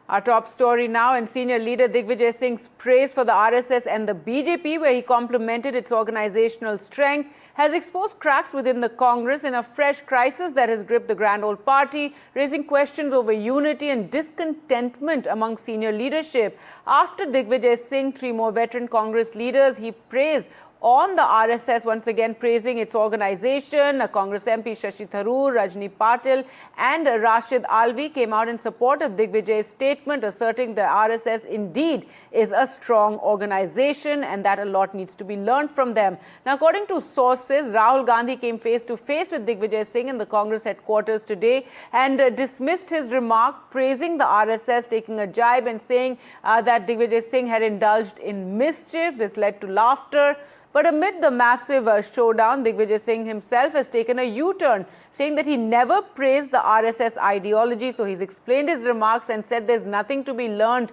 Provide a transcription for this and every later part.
Our top story now, and senior leader Digvijaya Singh's praise for the RSS and the BJP, where he complimented its organizational strength, has exposed cracks within the Congress in a fresh crisis that has gripped the grand old party, raising questions over unity and discontentment among senior leadership. After Digvijaya Singh, three more veteran Congress leaders he praised on the RSS, once again praising its organization. Congress MP Shashi Tharoor, Rajni Patil and Rashid Alvi came out in support of Digvijay's statement, asserting the RSS indeed is a strong organization and that a lot needs to be learned from them. Now, according to sources, Rahul Gandhi came face to face with Digvijaya Singh in the Congress headquarters today and dismissed his remark, praising the RSS, taking a jibe and saying that Digvijaya Singh had indulged in mischief. This led to laughter. But amid the massive showdown, Digvijaya Singh himself has taken a U-turn, saying that he never praised the RSS ideology. So he's explained his remarks and said there's nothing to be learned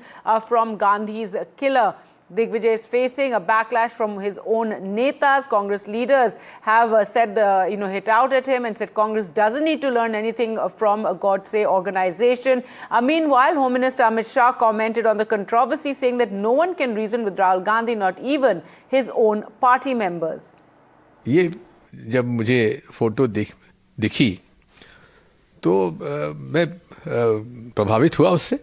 from Gandhi's killer. Digvijay is facing a backlash from his own netas. Congress leaders have said, hit out at him and said Congress doesn't need to learn anything from a Godse organization. Meanwhile, Home Minister Amit Shah commented on the controversy, saying that no one can reason with Rahul Gandhi, not even his own party members. ये जब मुझे photo दिखी तो मैं प्रभावित हुआ उससे,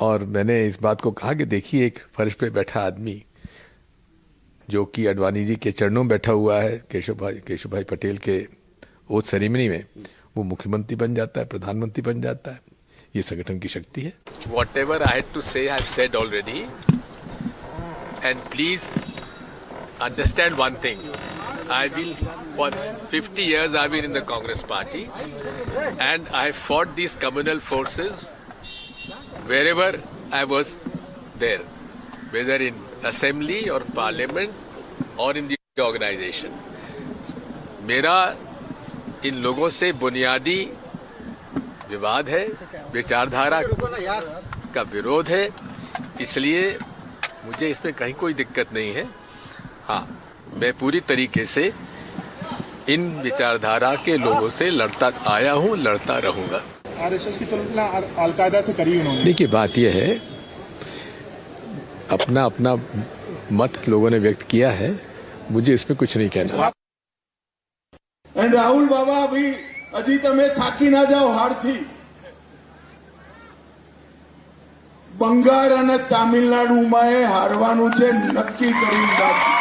और मैंने इस बात को कहा कि देखिए, एक फर्श पे बैठा आदमी जो कि अडवाणी जी के चरणों में बैठा हुआ है, केशव भाई पटेल के ओथ सेरेमनी में, वो मुख्यमंत्री बन जाता है, प्रधानमंत्री बन जाता है। ये संगठन की शक्ति है। Whatever I had to say, I have said already. And please understand one thing. For 50 years I've been in the Congress party, and I fought these communal forces wherever I was there, whether in assembly or parliament or in the organization. मेरा इन लोगों से बुनियादी विवाद है, विचारधारा का विरोध है, इसलिए मुझे इसमें कहीं कोई दिक्कत नहीं है। हाँ, मैं पूरी तरीके से इन विचारधारा के लोगों से लड़ता आया हूँ, लड़ता रहूँगा। आरएसएस की तुलना अलकायदा से करी उन्होंने। देखिए, बात यह है, अपना अपना मत लोगों ने व्यक्त किया है, मुझे इसमें कुछ नहीं कहना। राहुल बाबा, अभी अजी तमे थाकी ना जाओ हारथी। બંગાળ અને તામિલનાડુમાં હારવાનું છે નક્કી કરી નાખ્યું,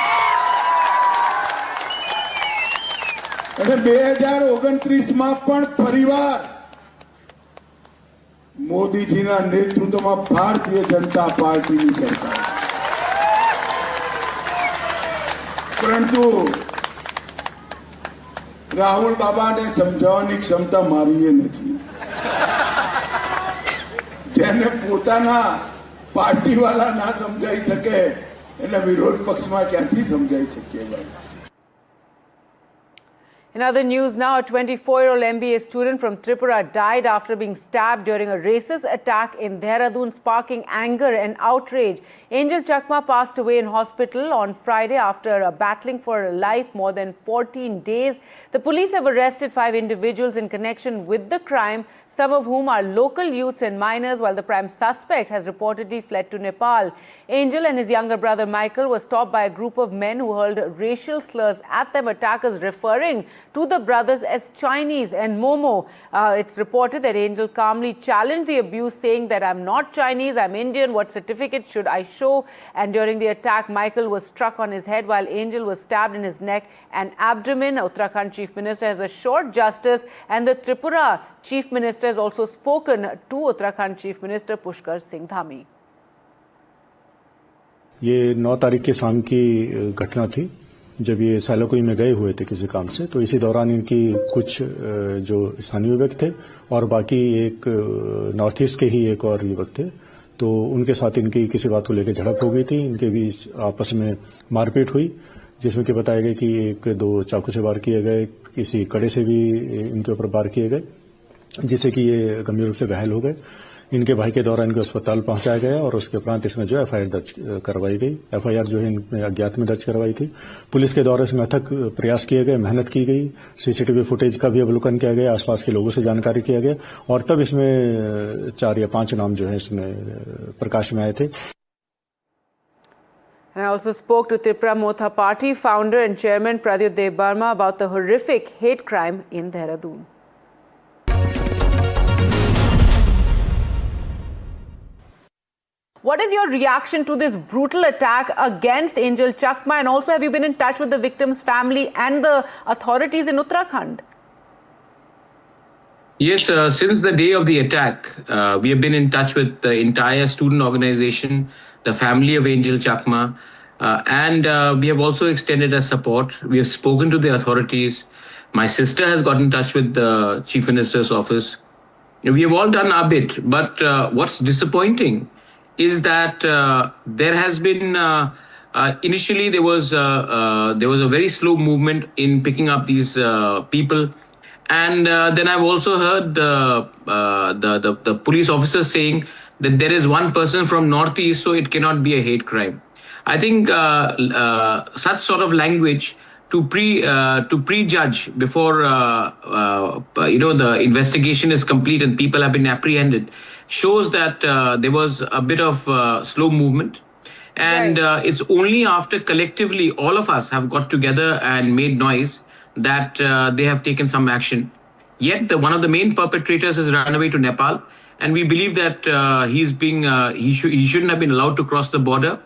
અને 2029માં પણ ફરીવાર મોદીજીના નેતૃત્વમાં ભારતીય જનતા પાર્ટીની સરકાર, પરંતુ રાહુલ બાબાને સમજાવવાની ક્ષમતા મારી નથી, જેને પોતાના પાર્ટીવાળા ના સમજાઈ શકે એટલે વિરોધ પક્ષમાં ક્યાંથી સમજાઈ શકીએ ભાઈ। In other news now, a 24-year-old MBA student from Tripura died after being stabbed during a racist attack in Dehradun, sparking anger and outrage. Angel Chakma passed away in hospital on Friday after battling for life more than 14 days. The police have arrested 5 individuals in connection with the crime, some of whom are local youths and minors, while the prime suspect has reportedly fled to Nepal. Angel and his younger brother Michael were stopped by a group of men who hurled racial slurs at them, attackers referring to the brothers as Chinese and Momo. It's reported that Angel calmly challenged the abuse, saying that I'm not Chinese, I'm Indian, what certificate should I show? And during the attack, Michael was struck on his head while Angel was stabbed in his neck and abdomen. Uttarakhand Chief Minister has assured justice, and the Tripura Chief Minister has also spoken to Uttarakhand Chief Minister Pushkar Singh Dhami. ये 9 तारीख के शाम की घटना थी, जब ये सालाकोई में गए हुए थे किसी काम से, तो इसी दौरान इनकी कुछ जो स्थानीय युवक थे और बाकी एक नॉर्थ ईस्ट के ही एक और युवक थे, तो उनके साथ इनकी किसी बात को लेकर झड़प हो गई थी। इनके बीच आपस में मारपीट हुई, जिसमें कि बताया गया कि 1-2 चाकू से वार किए गए, किसी कड़े से भी इनके ऊपर वार किए गए, जिससे कि ये गंभीर रूप से घायल हो गए। इनके भाई के द्वारा इनको अस्पताल पहुंचाया गया और उसके उपरांत इसमें जो एफआईआर दर्ज करवाई गई। एफआईआर जो है इन अज्ञात में दर्ज करवाई थी। पुलिस के द्वारा इसमें अथक प्रयास किए गए, मेहनत की गई, सीसीटीवी फुटेज का भी अवलोकन किया गया, आसपास के लोगों से जानकारी किया गया और तब इसमें 4 या 5 नाम जो है इसमें प्रकाश में आए थे। And I also spoke to Tripura Motha Party founder and chairman Pradyut Dev Barma about the horrific hate crime in Dehradun. What is your reaction to this brutal attack against Angel Chakma, and also have you been in touch with the victim's family and the authorities in Uttarakhand? Yes, since the day of the attack, we have been in touch with the entire student organization, the family of Angel Chakma, and we have also extended our support. We have spoken to the authorities. My sister has got in touch with the Chief Minister's office. We have all done our bit, but what's disappointing is that there has been initially there was a very slow movement in picking up these people. And then I've also heard the police officers saying that there is one person from Northeast, so it cannot be a hate crime. I think such sort of language to prejudge before the investigation is complete and people have been apprehended shows that there was a bit of slow movement. And it's only after collectively all of us have got together and made noise that they have taken some action. Yet one of the main perpetrators has run away to Nepal, and we believe that he shouldn't have been allowed to cross the border,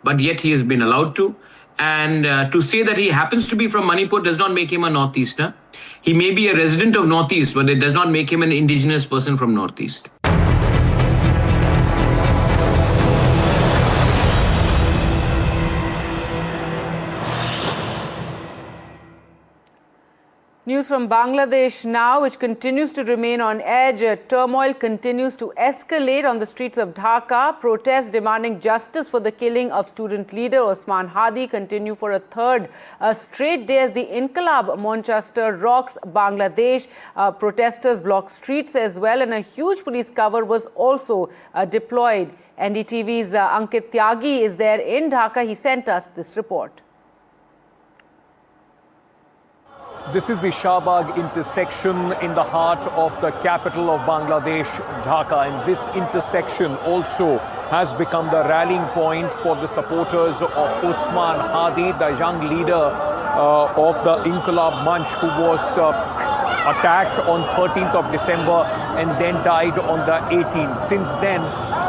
but yet he has been allowed to. And to say that he happens to be from Manipur does not make him a Northeaster. He may be a resident of Northeast, but it does not make him an indigenous person from Northeast. News from Bangladesh now, which continues to remain on edge. Turmoil continues to escalate on the streets of Dhaka. Protests demanding justice for the killing of student leader Osman Hadi continue for a third straight day as the Inqilab Manchester rocks Bangladesh. Protesters block streets as well, and a huge police cover was also deployed. NDTV's Ankit Tyagi is there in Dhaka. He sent us this report. This is the Shahbag intersection in the heart of the capital of Bangladesh, Dhaka. And this intersection also has become the rallying point for the supporters of Osman Hadi, the young leader of the Inqilab Manch, who was attacked on 13th of December and then died on the 18th. Since then,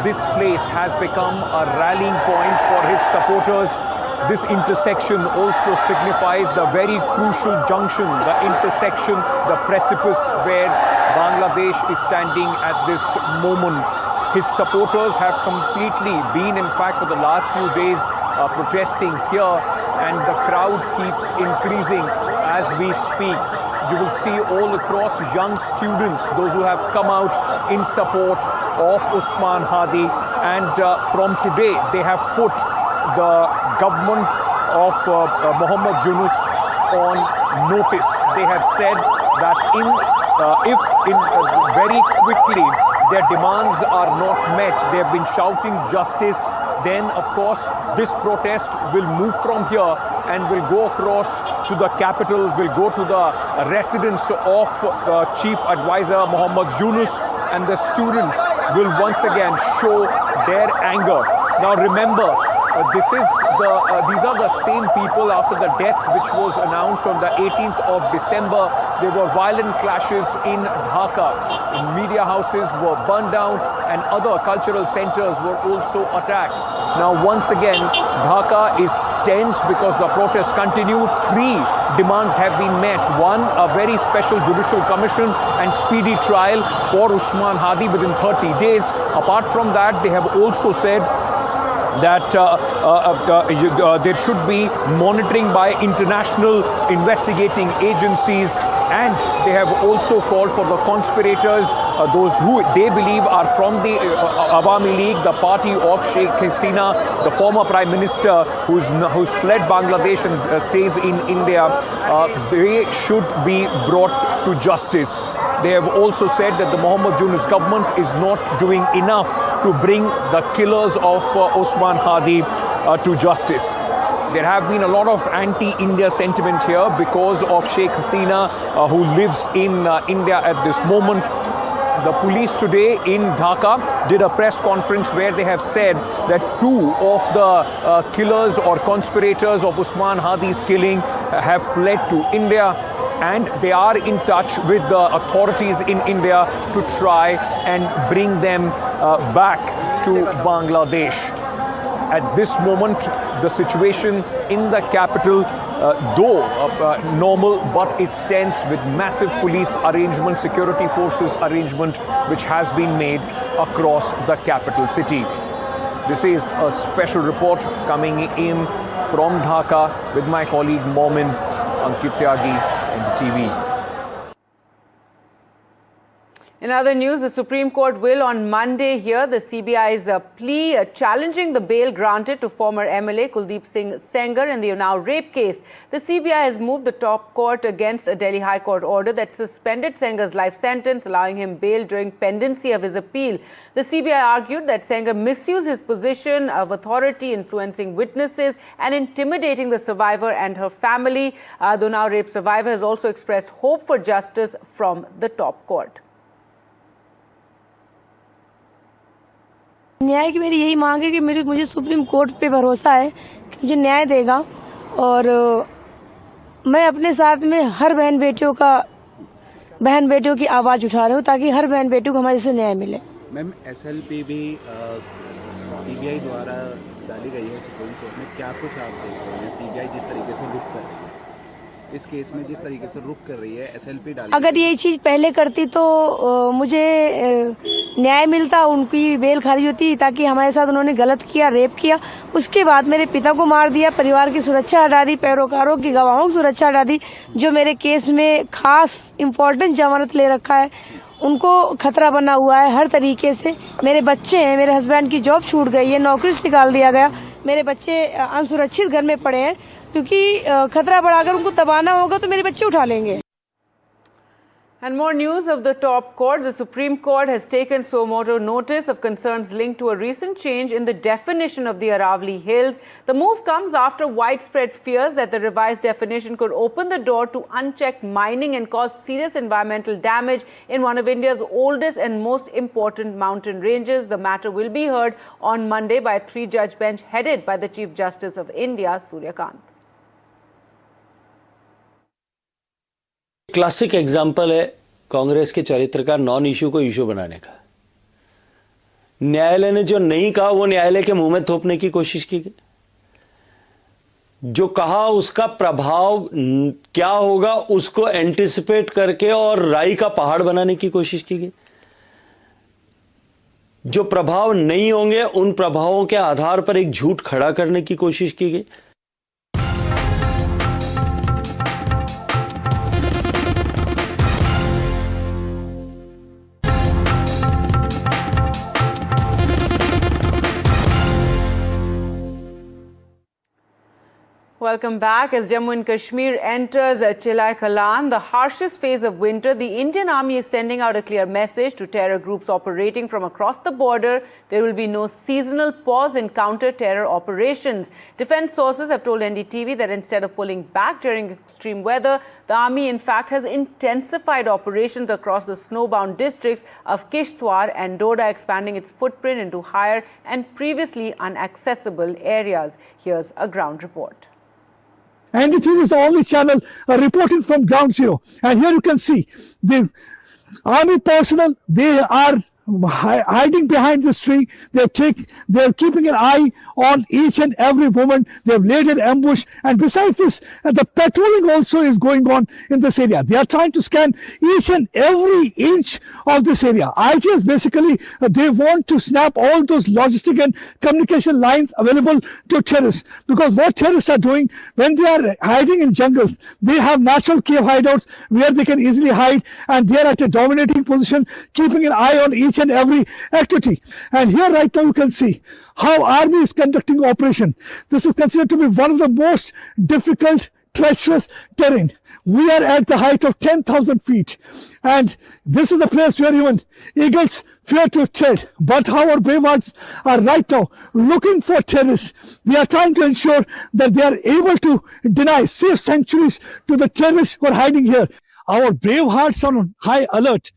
this place has become a rallying point for his supporters. This intersection also signifies the very crucial junction, the intersection, the precipice where Bangladesh is standing at this moment. His supporters have completely been, in fact, for the last few days protesting here, and the crowd keeps increasing as we speak. You will see all across young students, those who have come out in support of Osman Hadi, and from today they have put the government of Mohammad Yunus on notice. They have said that if very quickly their demands are not met, they have been shouting justice, then of course this protest will move from here and will go across to the capital, will go to the residence of Chief Advisor Mohammad Yunus, and the students will once again show their anger. Now remember, these are the same people after the death which was announced on the 18th of December. There were violent clashes in Dhaka. Media houses were burned down and other cultural centers were also attacked. Now once again, Dhaka is tense because the protests continue. 3 demands have been met. 1, a very special judicial commission and speedy trial for Osman Hadi within 30 days. Apart from that, they have also said that there should be monitoring by international investigating agencies, and they have also called for the conspirators, those who they believe are from the Awami League, the party of Sheikh Hasina, the former Prime Minister who's fled Bangladesh and stays in India. They should be brought to justice. They have also said that the Mohammed Yunus government is not doing enough to bring the killers of Osman Hadi to justice. There have been a lot of anti-India sentiment here because of Sheikh Hasina, who lives in India at this moment. The police today in Dhaka did a press conference where they have said that 2 of the killers or conspirators of Usman Hadi's killing have fled to India, and they are in touch with the authorities in India to try and bring them back to Bangladesh. At this moment, the situation in the capital, though normal, but is tense with massive police arrangement, security forces arrangement, which has been made across the capital city. This is a special report coming in from Dhaka with my colleague Momin Ankit Tyagi, NDTV. In other news, the Supreme Court will on Monday hear the CBI's plea challenging the bail granted to former MLA Kuldeep Singh Sengar in the Unnao rape case. The CBI has moved the top court against a Delhi High Court order that suspended Sengar's life sentence, allowing him bail during pendency of his appeal. The CBI argued that Sengar misused his position of authority, influencing witnesses and intimidating the survivor and her family. The Unnao rape survivor has also expressed hope for justice from the top court. न्याय की मेरी यही मांग है कि मुझे supreme court पे भरोसा है कि मुझे न्याय देगा, और मैं अपने साथ में हर बहन बेटियों की आवाज उठा रही हूँ ताकि हर बहन बेटियों को हमारे से न्याय मिले। मैम, एसएलपी भी सीबीआई द्वारा डाली गई है सुप्रीम कोर्ट में, क्या कुछ आप देख रहे हैं? सीबीआई जिस तरीके से रुख कर रही है इस केस में, जिस तरीके से रुख कर रही है, एसएलपी डाली, अगर ये चीज पहले करती तो मुझे न्याय मिलता, उनकी बेल खारिज होती, ताकि हमारे साथ उन्होंने गलत किया, रेप किया, उसके बाद मेरे पिता को मार दिया, परिवार की सुरक्षा हटा दी, पैरोकारों की गवाहों की सुरक्षा हटा दी, जो मेरे केस में खास इम्पोर्टेंट जमानत ले रखा है, उनको खतरा बना हुआ है हर तरीके से। मेरे बच्चे हैं, मेरे हस्बैंड की जॉब छूट गई है, नौकरी से निकाल दिया गया, मेरे बच्चे असुरक्षित घर में पड़े हैं, क्योंकि खतरा बढ़ा, अगर उनको दबाना होगा तो मेरे बच्चे उठा लेंगे। And more news of the top court. The Supreme Court has taken suo motu notice of concerns linked to a recent change in the definition of the Aravalli Hills. The move comes after widespread fears that the revised definition could open the door to unchecked mining and cause serious environmental damage in one of India's oldest and most important mountain ranges. The matter will be heard on Monday by a 3-judge bench headed by the Chief Justice of India, Surya Kant. Classic example है कांग्रेस के चरित्र का, non issue को issue बनाने का। न्यायालय ने जो नहीं कहा वो न्यायालय के मुंह में थोपने की कोशिश की गई, जो कहा उसका प्रभाव क्या होगा उसको एंटिसिपेट करके और राई का पहाड़ बनाने की कोशिश की गई। जो प्रभाव नहीं होंगे उन प्रभावों के आधार पर एक झूठ खड़ा करने की कोशिश की गई। Welcome back. As Jammu and Kashmir enters Chilai Kalan, the harshest phase of winter, the Indian Army is sending out a clear message to terror groups operating from across the border. There will be no seasonal pause in counter-terror operations. Defense sources have told NDTV that instead of pulling back during extreme weather, the Army in fact has intensified operations across the snowbound districts of Kishtwar and Doda, expanding its footprint into higher and previously inaccessible areas. Here's a ground report. NDTV is the only channel reporting from ground zero. And here you can see the army personnel, they are hiding behind this tree. They're keeping an eye on each and every moment. They've laid an ambush, and besides this, the patrolling also is going on in this area. They are trying to scan each and every inch of this area. IGs basically, they want to snap all those logistic and communication lines available to terrorists, because what terrorists are doing when they are hiding in jungles, they have natural cave hideouts where they can easily hide, and they are at a dominating position, keeping an eye on each and every activity. And here right now you can see how army is conducting operation. This is considered to be one of the most difficult treacherous terrain. We are at the height of 10,000 feet, and this is the place where even eagles fear to tread. But our bravehearts are right now looking for terrorists. They are trying to ensure that they are able to deny safe sanctuaries to the terrorists who are hiding here. Our bravehearts are on high alert.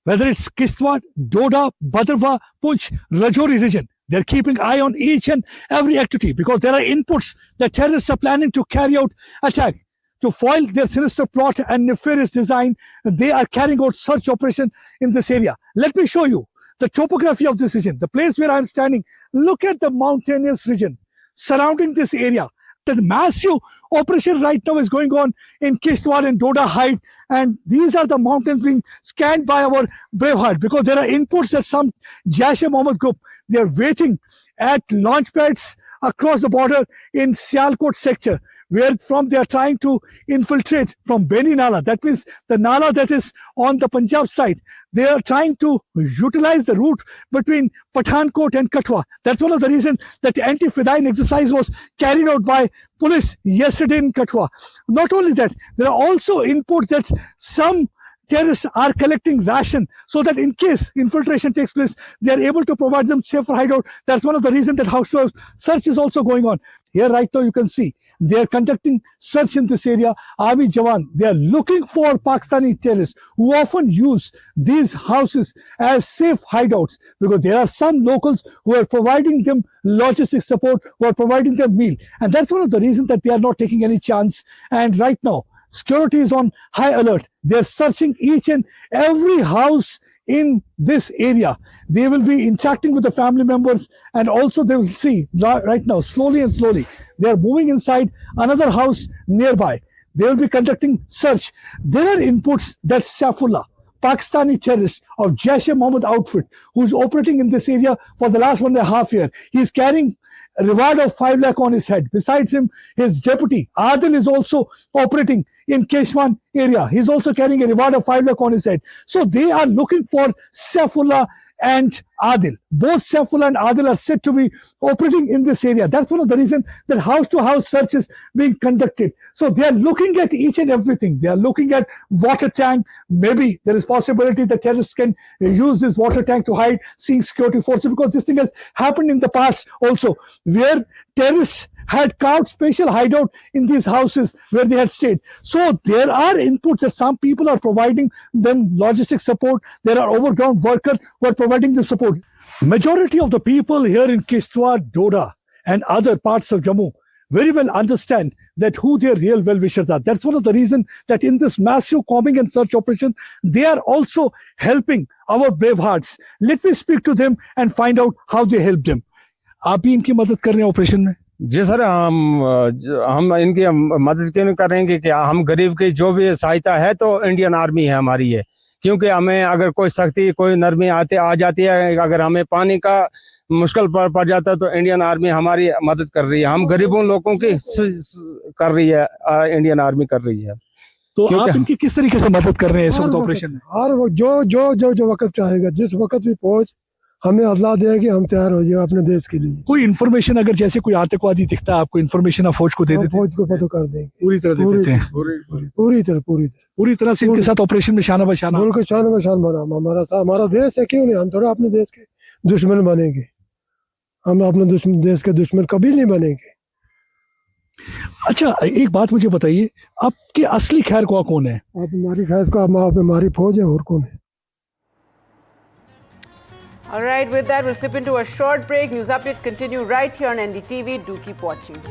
Whether it's Kishtwar, Doda, Bhadrava, Poonch, Rajouri region, they're keeping eye on each and every activity because there are inputs that terrorists are planning to carry out attack. To foil their sinister plot and nefarious design, they are carrying out search operation in this area. Let me show you the topography of this region. The place where I'm standing, look at the mountainous region surrounding this area. The massive operation right now is going on in Kishtwar and Doda Height, and these are the mountains being scanned by our braveheart because there are inputs that some Jaish-e-Mohammed group, they are waiting at launch pads across the border in Sialkot sector, where from they are trying to infiltrate from Beni Nala. That means the Nala that is on the Punjab side. They are trying to utilize the route between Pathankot and Katwa. That's one of the reasons that the anti-Fidayeen exercise was carried out by police yesterday in Katwa. Not only that, there are also inputs that some terrorists are collecting ration so that in case infiltration takes place, they are able to provide them safer hideout. That's one of the reasons that house search is also going on. Here right now you can see they are conducting search in this area. Army Jawan, they are looking for Pakistani terrorists who often use these houses as safe hideouts because there are some locals who are providing them logistic support, who are providing them meal. And that's one of the reasons that they are not taking any chance. And right now, security is on high alert. They're searching each and every house in this area. They will be interacting with the family members, and also they will see right now, slowly and slowly, they are moving inside another house nearby. They will be conducting search. There are inputs that Saifullah, Pakistani terrorist of Jaish-e-Mohammed outfit, who is operating in this area for the last 1.5 years. He is carrying a reward of 5 lakh on his head. Besides him, his deputy Adil is also operating in Keshwan area. He's also carrying a reward of 5 lakh on his head. So they are looking for Saifullah and Adil. Both Saifullah and Adil are said to be operating in this area. That's one of the reasons that house-to-house search is being conducted. So they are looking at each and everything. They are looking at water tank. Maybe there is possibility that terrorists can use this water tank to hide, seeing security forces, because this thing has happened in the past also, where terrorists had carved special hideout in these houses where they had stayed. So there are inputs that some people are providing them logistic support. There are overground workers who are providing the support. Majority of the people here in Kishtwar, Doda and other parts of Jammu very well understand that who their real well-wishers are. That's one of the reasons that in this massive combing and search operation, they are also helping our brave hearts. Let me speak to them and find out how they help them. आप भी इनकी मदद कर रहे हैं operation में? जी sir, हम इनकी मदद क्यों कर रहे हैं कि हम गरीब की जो भी सहायता है तो इंडियन आर्मी है हमारी है, क्योंकि हमें अगर कोई सख्ती कोई नरमी आ जाती है, अगर हमें पानी का मुश्किल पड़ जाता है तो इंडियन आर्मी हमारी मदद कर रही है। हम गरीबों लोगों की कर रही है, इंडियन आर्मी कर रही है। तो आप इनकी किस तरीके से मदद कर रहे हैं इस वक्त ऑपरेशन में? हर जो वक्त चाहेगा, जिस वक्त भी पहुंच हमें अल्लाह देगी, हम तैयार हो जाएगा अपने देश के लिए। कोई इन्फॉर्मेशन अगर जैसे कोई आतंकवादी दिखता है आपको इन्फॉर्मेशन आप फौज को दे देते हैं? फौज को पता कर देंगे, पूरी तरह दे देते हैं, पूरी तरह से इनके साथ ऑपरेशन में शाना बशाना। बिल्कुल शाना बशान बना। हमारा देश है, क्यों नहीं? हम थोड़ा अपने देश के दुश्मन बनेंगे, हम अपने देश के दुश्मन कभी नहीं बनेंगे। अच्छा, एक बात मुझे बताइए, आपके असली खैर कौन है? आप हमारी खैर को हमारी फौज है, और कौन है? All right, with that, we'll slip into a short break. News updates continue right here on NDTV. Do keep watching.